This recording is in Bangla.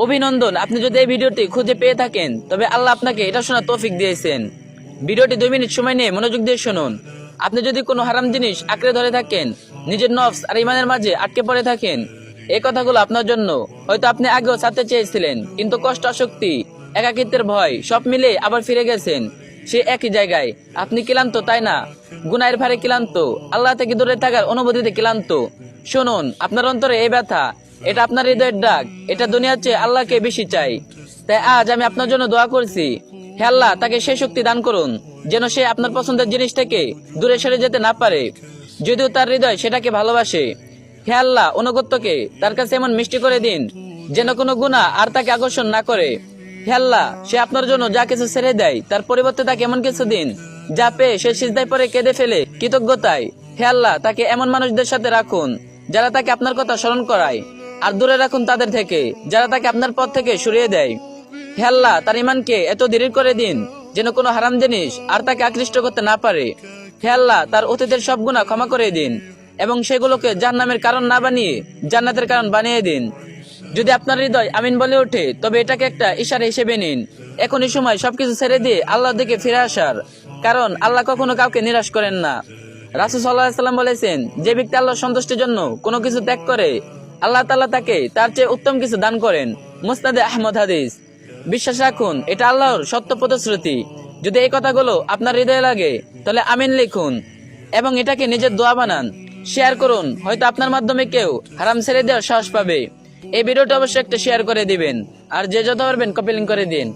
অভিনন্দন, আপনি যদি এই ভিডিওটি খুঁজে পেয়ে থাকেন তবে আল্লাহ আপনাকে এটা শোনার তৌফিক দিয়েছেন। ভিডিওটি 2 মিনিট সময় নিয়ে মনোযোগ দিয়ে শুনুন। আপনি যদি কোনো হারাম জিনিস আঁকড়ে ধরে থাকেন, নিজের নফস আর ইমানের মাঝে আটকে পড়ে থাকেন, এই কথাগুলো আপনার জন্য। হয়তো আপনি আগেও ছাড়তে চেয়েছিলেন, কিন্তু কষ্ট, আসক্তি, একাকিত্বের ভয় সব মিলে আবার ফিরে গেছেন সে একই জায়গায়। আপনি ক্লান্ত, তাই না? গুনাহের ভারে ক্লান্ত, আল্লাহ থেকে দূরে থাকার অনুভূতিতে ক্লান্ত। শুনুন, আপনার অন্তরে এই ব্যথা, এটা আপনার হৃদয়ের ডাক, এটা দুনিয়ার চেয়ে আল্লাহকে বেশি চাই। তাই আজ আমি আপনার জন্য দোয়া করছি, হে আল্লাহ তাকে সেই শক্তি দান করুন যেন সে আপনার পছন্দের জিনিস থেকে দূরে সরে যেতে না পারে, যদিও তার হৃদয় সেটাকে ভালোবাসে। হে আল্লাহ, অনুগত্যকে তার কাছে এমন মিষ্টি করে দিন যেন কোনো গুনাহ আর তাকে আকর্ষণ না করে। হে আল্লাহ, সে আপনার জন্য যা কিছু ছেড়ে দেয় তার পরিবর্তে তাকে এমন কিছু দিন যা পেয়ে সে সিজদায় পরে কেঁদে ফেলে কৃতজ্ঞতায়। হে আল্লাহ, তাকে এমন মানুষদের সাথে রাখুন যারা তাকে আপনার কথা স্মরণ করায়, আর দূরে রাখুন তাদের থেকে যারা তাকে আপনার পথ থেকে সরিয়ে দেয়। হে আল্লাহ, তার ইমানকে এত দৃঢ় করে দিন যেন কোনো হারাম জিনিস আর তাকে আকৃষ্ট করতে না পারে। হে আল্লাহ, তার অতীতের সব গুনাহ ক্ষমা করে দিন এবং সেগুলোকে জাহান্নামের কারণ না বানিয়ে জান্নাতের কারণ বানিয়ে দিন। যদি আপনার হৃদয় আমিন বলে ওঠে তবে এটাকে একটা ইশারা হিসেবে নিন। এখনই সময় সবকিছু ছেড়ে দিয়ে আল্লাহর দিকে ফিরে আসার, কারণ আল্লাহ কখনো কাউকে নিরাশ করেন না। রাসূল সাল্লাল্লাহু আলাইহি ওয়াসাল্লাম বলেছেন, যে ব্যক্তি আল্লাহর সন্তুষ্টির জন্য কোনো কিছু ত্যাগ করে আল্লাহ তাআলা তাকে তার চেয়ে উত্তম কিছু দান করেন। মুসনাদে আহমদ হাদিস। বিশ্বাস রাখুন, এটা আল্লাহর সত্য প্রতিশ্রুতি। যদি এই কথাগুলো আপনার হৃদয়ে লাগে তাহলে আমিন লিখুন এবং এটাকে নিজের দোয়া বানান। শেয়ার করুন, হয়তো আপনার মাধ্যমে কেউ হারাম ছেড়ে দেওয়ার সাহস পাবে। এই ভিডিওটা অবশ্যই একটা শেয়ার করে দিবেন, আর যে যত পারবেন কপি লিংক করে দিন।